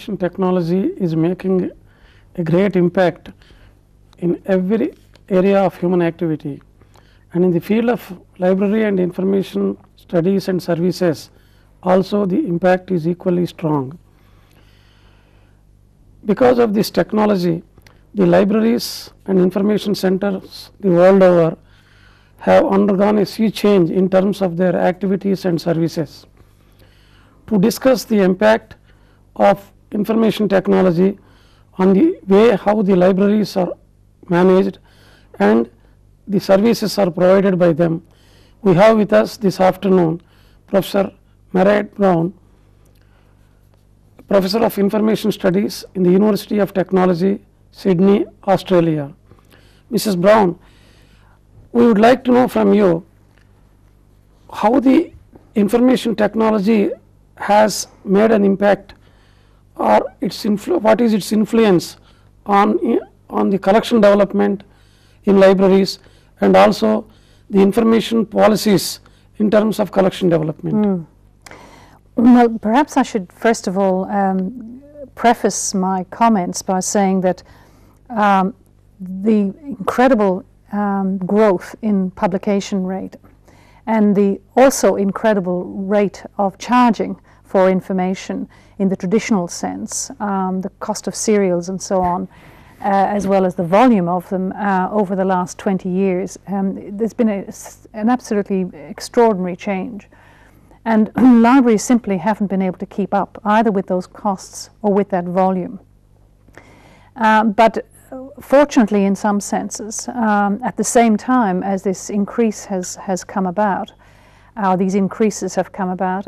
information technology is making a great impact in every area of human activity, and in the field of library and information studies and services also the impact is equally strong. Because of this technology, the libraries and information centers the world over have undergone a sea change in terms of their activities and services. To discuss the impact of information technology on the way how the libraries are managed and the services are provided by them, we have with us this afternoon Professor Mairead Brown, Professor of Information Studies in the University of Technology, Sydney, Australia. Mrs. Brown, we would like to know from you how the information technology has made an impact, or what is its influence on the collection development in libraries and also the information policies in terms of collection development. Well, perhaps I should first of all preface my comments by saying that the incredible growth in publication rate and the also incredible rate of charging for information in the traditional sense, the cost of serials and so on, as well as the volume of them over the last 20 years, there's been an absolutely extraordinary change. And libraries simply haven't been able to keep up either with those costs or with that volume. But fortunately, in some senses, at the same time as this increase has come about, these increases have come about,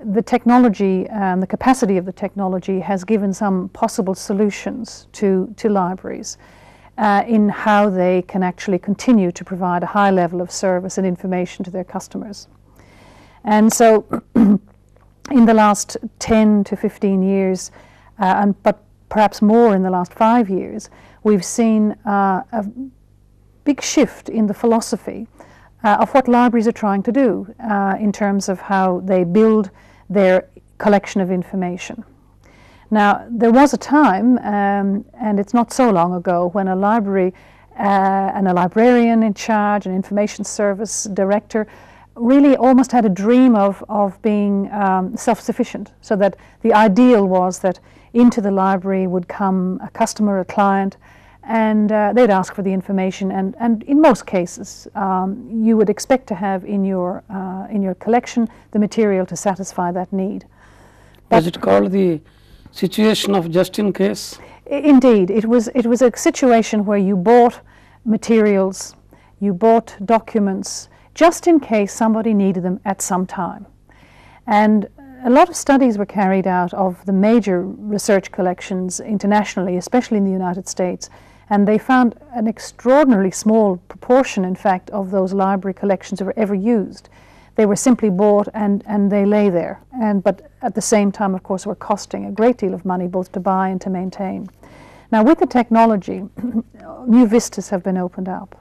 the technology, the capacity of the technology has given some possible solutions to libraries in how they can actually continue to provide a high level of service and information to their customers. And so in the last 10 to 15 years, but perhaps more in the last 5 years, we've seen a big shift in the philosophy of what libraries are trying to do in terms of how they build their collection of information. Now, there was a time, and it's not so long ago, when a library and a librarian in charge, an information service director, really almost had a dream of being self-sufficient, so that the ideal was that into the library would come a customer, a client, and they'd ask for the information, and in most cases you would expect to have in your collection the material to satisfy that need. Was it called the situation of just in case? Indeed, it was a situation where you bought materials, you bought documents, just in case somebody needed them at some time. And a lot of studies were carried out of the major research collections internationally, especially in the United States, and they found an extraordinarily small proportion, in fact, of those library collections were ever used. They were simply bought and they lay there, but at the same time, of course, were costing a great deal of money both to buy and to maintain. Now, with the technology, new vistas have been opened up.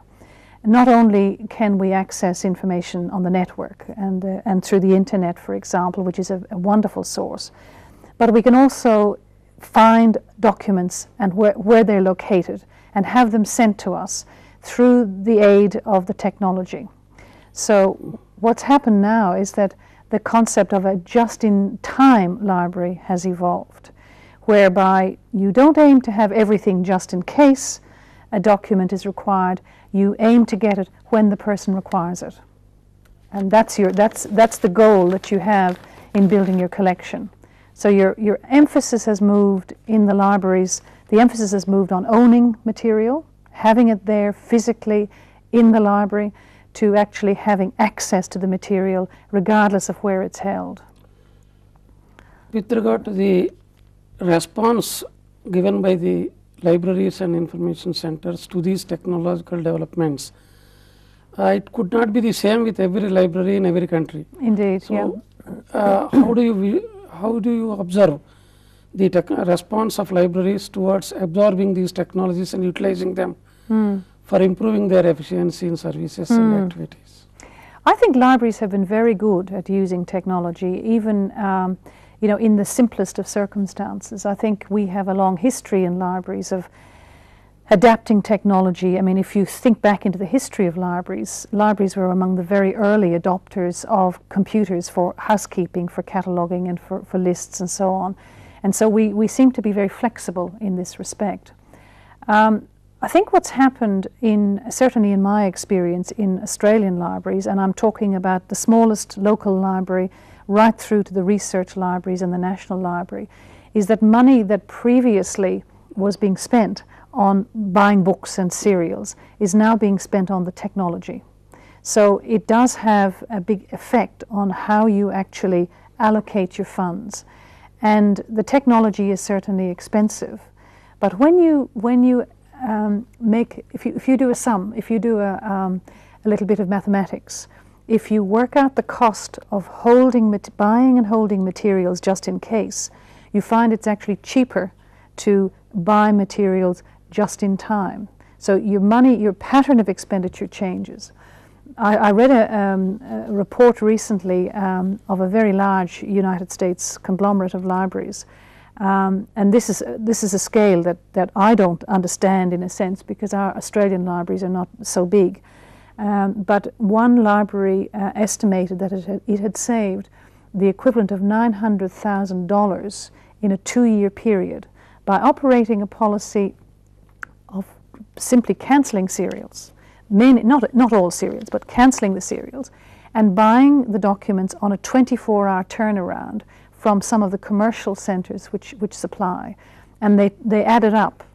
Not only can we access information on the network and through the internet, for example, which is a wonderful source, but we can also find documents and where they're located and have them sent to us through the aid of the technology. So what's happened now is that the concept of a just-in-time library has evolved, whereby you don't aim to have everything just in case a document is required. You aim to get it when the person requires it, and that's the goal that you have in building your collection. So your emphasis has moved in the libraries. The emphasis has moved on owning material, having it there physically in the library, to actually having access to the material regardless of where it's held. With regard to the response given by the libraries and information centers to these technological developments, it could not be the same with every library in every country. Indeed, so, yeah. How do you observe the response of libraries towards absorbing these technologies and utilizing them for improving their efficiency in services and activities? I think libraries have been very good at using technology, even in the simplest of circumstances. I think we have a long history in libraries of adapting technology. I mean, if you think back into the history of libraries, libraries were among the very early adopters of computers for housekeeping, for cataloging, and for lists and so on. And so we seem to be very flexible in this respect. I think what's happened, certainly in my experience in Australian libraries, and I'm talking about the smallest local library right through to the research libraries and the National Library, is that money that previously was being spent on buying books and serials is now being spent on the technology. So it does have a big effect on how you actually allocate your funds. And the technology is certainly expensive. But when you if you do a sum, if you do a little bit of mathematics, if you work out the cost of buying and holding materials just in case, you find it's actually cheaper to buy materials just in time. So your pattern of expenditure changes. I read a report recently of a very large United States conglomerate of libraries. And this is a scale that I don't understand in a sense, because our Australian libraries are not so big. But one library estimated that it had saved the equivalent of $900,000 in a 2-year period by operating a policy of simply cancelling serials, not all serials, but cancelling the serials, and buying the documents on a 24-hour turnaround from some of the commercial centres which supply. And they added up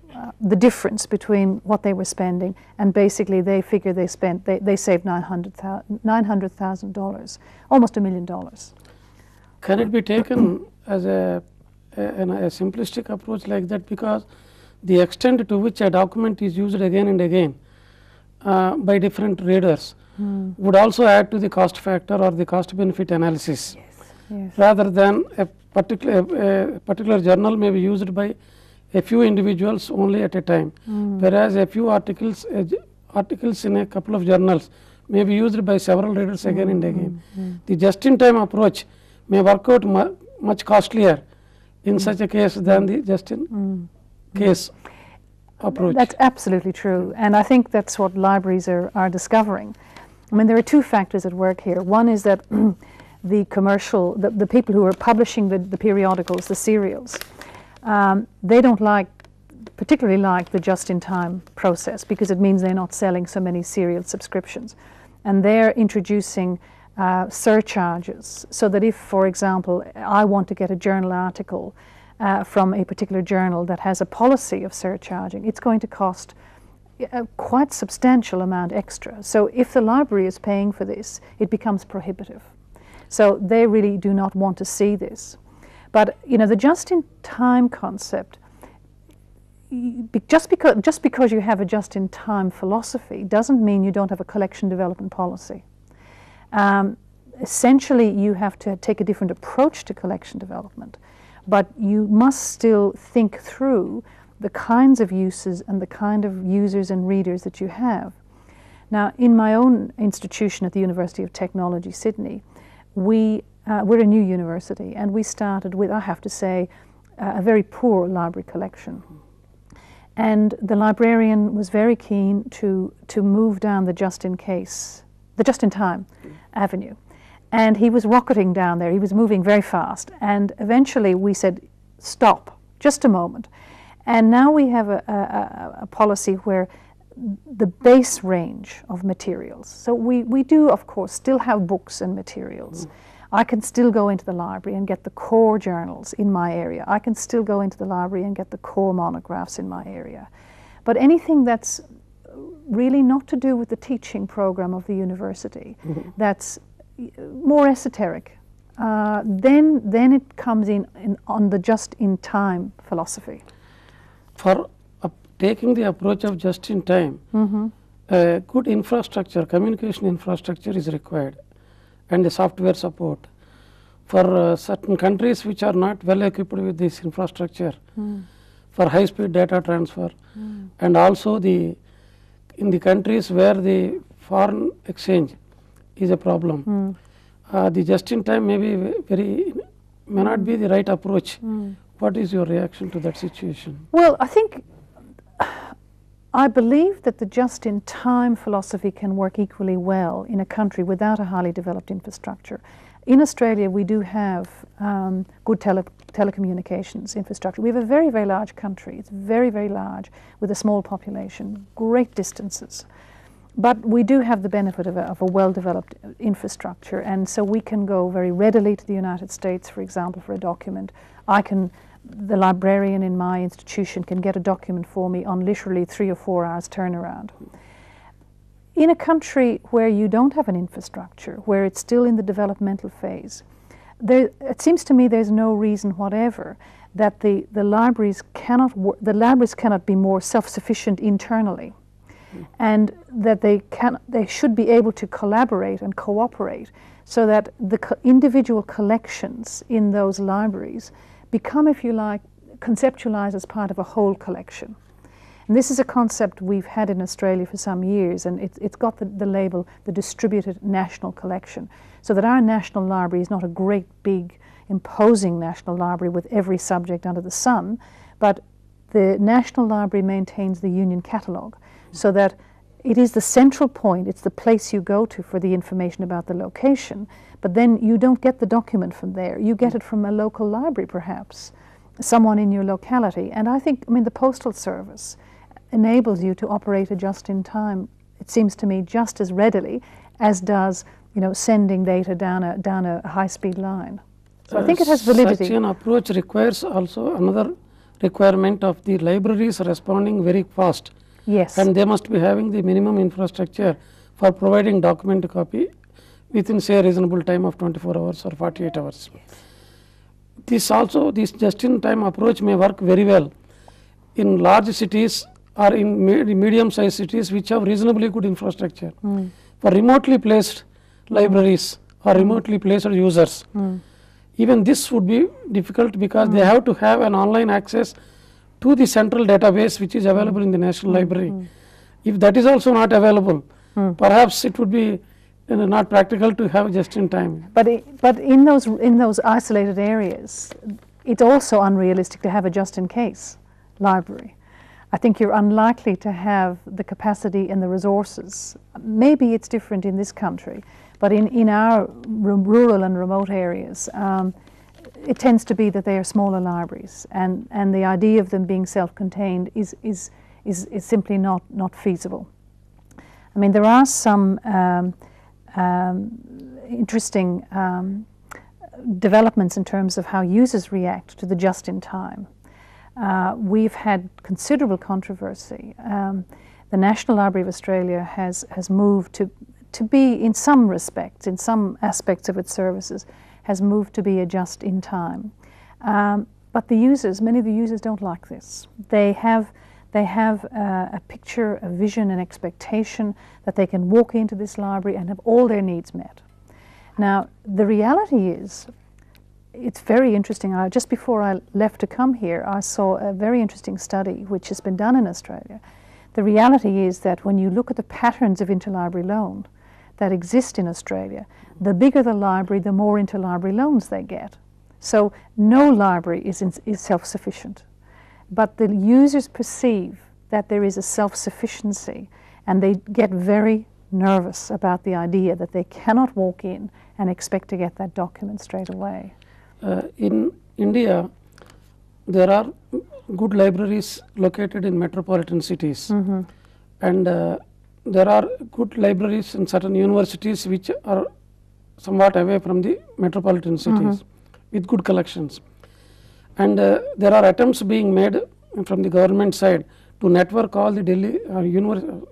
the difference between what they were spending, and basically they figure they saved $900,000, almost $1 million. Can it be taken as a simplistic approach like that, because the extent to which a document is used again and again by different readers would also add to the cost factor or the cost benefit analysis? Yes. Yes. Rather than a particular journal may be used by a few individuals only at a time, whereas a few articles in a couple of journals may be used by several readers again and again. The just-in-time approach may work out much costlier in such a case than the just-in-case approach. That's absolutely true, and I think that's what libraries are discovering. I mean, there are two factors at work here. One is that the people who are publishing the periodicals, the serials, they don't particularly like the just-in-time process, because it means they're not selling so many serial subscriptions. And they're introducing surcharges, so that if, for example, I want to get a journal article from a particular journal that has a policy of surcharging, it's going to cost a quite substantial amount extra. So if the library is paying for this, it becomes prohibitive. So they really do not want to see this. But the just-in-time concept, just because you have a just-in-time philosophy doesn't mean you don't have a collection development policy. Essentially, you have to take a different approach to collection development, but you must still think through the kinds of uses and the kind of users and readers that you have. Now, in my own institution at the University of Technology, Sydney, we're a new university, and we started with, I have to say, a very poor library collection. And the librarian was very keen to move down the just-in-time avenue. And he was rocketing down there. He was moving very fast. And eventually we said, stop, just a moment. And now we have a policy where the base range of materials. So we do, of course, still have books and materials. I can still go into the library and get the core journals in my area. I can still go into the library and get the core monographs in my area. But anything that's really not to do with the teaching program of the university, that's more esoteric, then it comes in on the just-in-time philosophy. For taking the approach of just-in-time, good infrastructure, communication infrastructure is required, and the software support. For certain countries which are not well equipped with this infrastructure, for high-speed data transfer, and also in the countries where the foreign exchange is a problem, the just-in-time may be very may not be the right approach. What is your reaction to that situation? Well, I believe that the just-in-time philosophy can work equally well in a country without a highly developed infrastructure. In Australia, we do have good telecommunications infrastructure. We have a very, very large country. It's very, very large with a small population, great distances. But we do have the benefit of a well-developed infrastructure, and so we can go very readily to the United States, for example, for a document. The librarian in my institution can get a document for me on literally 3 or 4 hours turnaround. In a country where you don't have an infrastructure, where it's still in the developmental phase, it seems to me there's no reason whatever that the libraries cannot be more self-sufficient internally, and that they should be able to collaborate and cooperate so that the individual collections in those libraries become, if you like, conceptualized as part of a whole collection. And this is a concept we've had in Australia for some years, and it's got the label, the distributed national collection, so that our national library is not a great big imposing national library with every subject under the sun, but the National Library maintains the Union Catalogue, so that it is the central point, it's the place you go to for the information about the location, but then you don't get the document from there. You get it from a local library, perhaps, someone in your locality. And I mean, the Postal Service enables you to operate a just-in-time, it seems to me, just as readily as does, sending data down a high-speed line. So I think it has validity. Such an approach requires also another requirement of the libraries responding very fast. Yes. And they must be having the minimum infrastructure for providing document copy within, say, a reasonable time of 24 hours or 48 hours. This just-in-time approach may work very well in large cities or in medium-sized cities which have reasonably good infrastructure. For remotely placed libraries or remotely placed users, even this would be difficult because they have to have an online access to the central database which is available in the National Library. If that is also not available, perhaps it would be not practical to have just-in-time. But in those isolated areas, it's also unrealistic to have a just-in-case library. I think you're unlikely to have the capacity and the resources. Maybe it's different in this country, but in our rural and remote areas, it tends to be that they are smaller libraries, and the idea of them being self-contained is simply not feasible. I mean, there are some interesting developments in terms of how users react to the just-in-time. We've had considerable controversy. The National Library of Australia has moved to be, in some respects, in some aspects of its services, has moved to be a just-in-time. But many of the users don't like this. They have a picture, a vision, an expectation that they can walk into this library and have all their needs met. Now, the reality is, it's very interesting. Just before I left to come here, I saw a very interesting study which has been done in Australia. The reality is that when you look at the patterns of interlibrary loan that exist in Australia, the bigger the library, the more interlibrary loans they get. So no library is self-sufficient. But the users perceive that there is a self-sufficiency, and they get very nervous about the idea that they cannot walk in and expect to get that document straight away. In India, there are good libraries located in metropolitan cities, and there are good libraries in certain universities which are somewhat away from the metropolitan cities with good collections. And there are attempts being made from the government side to network all the Delhi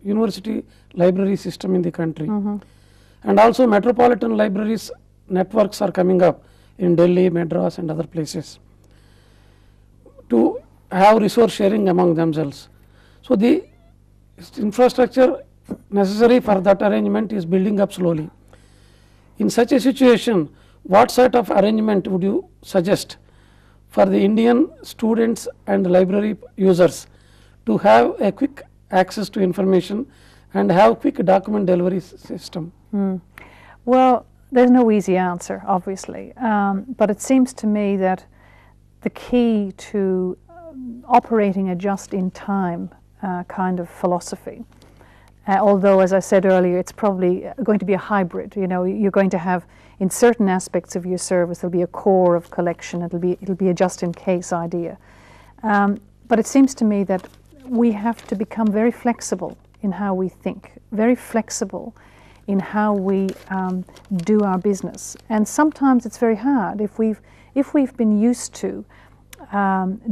university library system in the country. And also metropolitan libraries networks are coming up in Delhi, Madras and other places to have resource sharing among themselves. So the infrastructure necessary for that arrangement is building up slowly. In such a situation, what sort of arrangement would you suggest for the Indian students and library users to have a quick access to information and have quick document delivery system? Well, there's no easy answer, obviously, but it seems to me that the key to operating a just-in-time kind of philosophy, although, as I said earlier, it's probably going to be a hybrid. You know, you're going to have, in certain aspects of your service, there'll be a core of collection. It'll be a just-in-case idea. But it seems to me that we have to become very flexible in how we think, very flexible in how we do our business. And sometimes it's very hard if we've been used to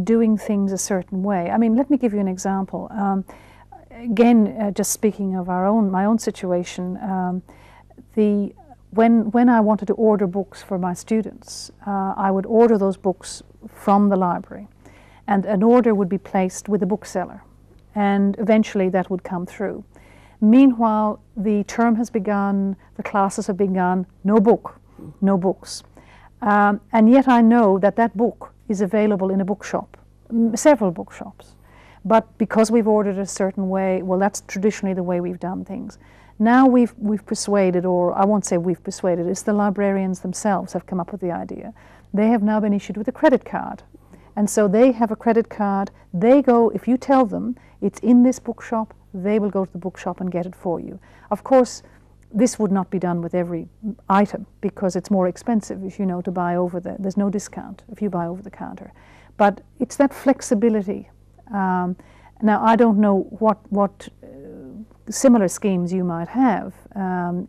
doing things a certain way. I mean, let me give you an example. Again, just speaking of my own situation, when I wanted to order books for my students, I would order those books from the library, and an order would be placed with the bookseller, and eventually that would come through. Meanwhile, the term has begun, the classes have begun, no book, no books. And yet I know that that book is available in a bookshop, several bookshops. But because we've ordered a certain way, well, that's traditionally the way we've done things. Now we've persuaded, or I won't say we've persuaded, it's the librarians themselves have come up with the idea. They have now been issued with a credit card. And so they have a credit card. They go, if you tell them it's in this bookshop, they will go to the bookshop and get it for you. Of course, this would not be done with every item because it's more expensive, as you know, to buy over there's no discount if you buy over the counter. But it's that flexibility. Now, I don't know what similar schemes you might have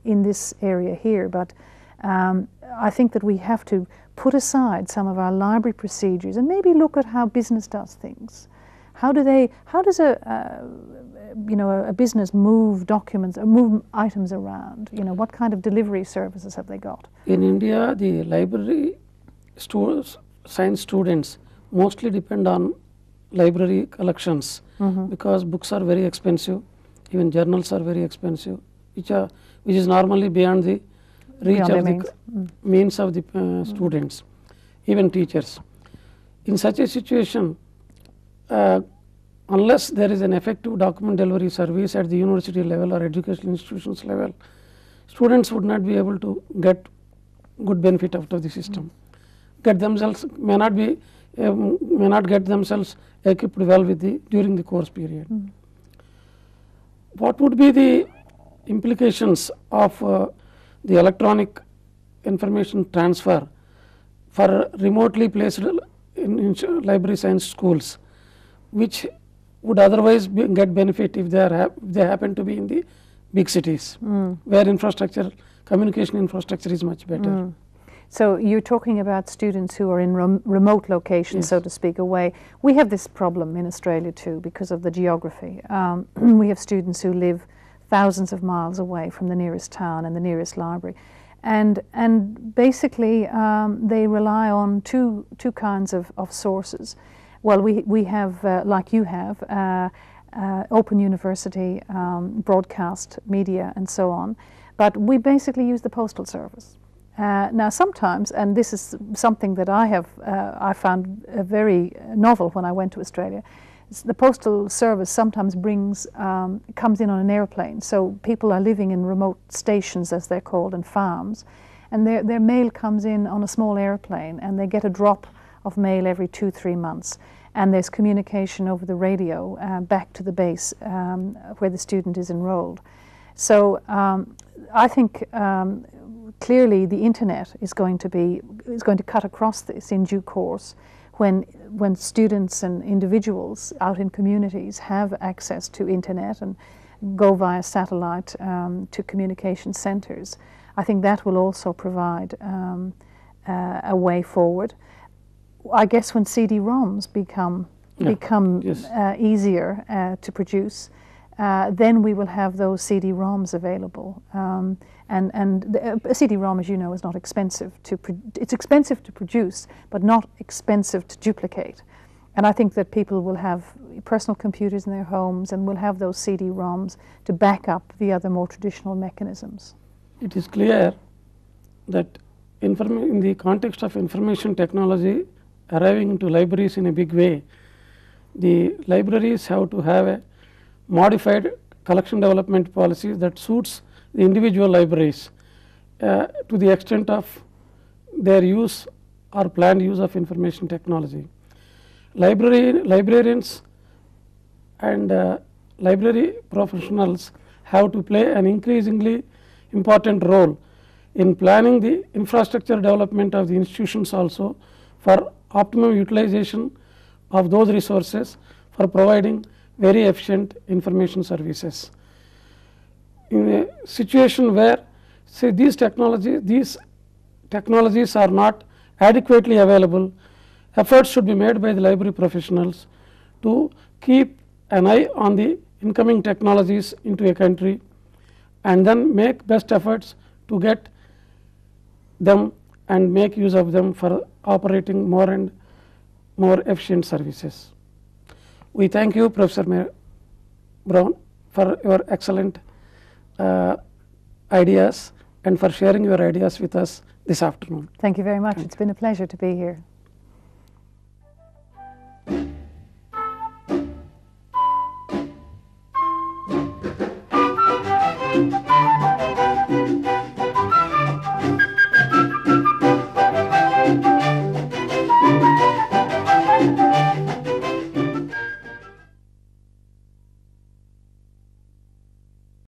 in this area here, but I think that we have to put aside some of our library procedures and maybe look at how business does things. How does a business move documents or move items around? You know, what kind of delivery services have they got? In India, the library science students mostly depend on library collections because books are very expensive, even journals are very expensive, which is normally beyond the reach of the means of the students, even teachers. In such a situation, unless there is an effective document delivery service at the university level or educational institutions level, students would not be able to get good benefit out of the system. May not get themselves equipped well with during the course period. What would be the implications of the electronic information transfer for remotely placed in library science schools, which would otherwise get benefit if they happen to be in the big cities, where communication infrastructure is much better. So you're talking about students who are in remote locations, so to speak, away. We have this problem in Australia too because of the geography. We have students who live thousands of miles away from the nearest town and the nearest library. And basically they rely on two kinds of sources. Well, we have, like you have, Open University, broadcast media and so on, but we basically use the postal service. Now sometimes, and this is something that I found very novel when I went to Australia, the postal service sometimes comes in on an airplane. So people are living in remote stations, as they're called, and farms, and their mail comes in on a small airplane, and they get a drop of mail every 2-3 months. And there's communication over the radio back to the base where the student is enrolled. So I think clearly the internet is going to cut across this in due course when students and individuals out in communities have access to internet and go via satellite to communication centers. I think that will also provide a way forward. I guess when CD-ROMs become easier to produce, then we will have those CD-ROMs available. And a CD-ROM, as you know, is not expensive it's expensive to produce, but not expensive to duplicate. And I think that people will have personal computers in their homes and will have those CD-ROMs to back up the other more traditional mechanisms. It is clear that in the context of information technology arriving into libraries in a big way, the libraries have to have a modified collection development policy that suits the individual libraries. to the extent of their use or planned use of information technology. Librarians and library professionals have to play an increasingly important role in planning the infrastructure development of the institutions also for optimum utilization of those resources for providing very efficient information services. In a situation where say these technologies are not adequately available, efforts should be made by the library professionals to keep an eye on the incoming technologies into a country and then make best efforts to get them and make use of them for operating more and more efficient services. We thank you, Professor Brown, for your excellent ideas and for sharing your ideas with us this afternoon. Thank you very much. It's been a pleasure to be here.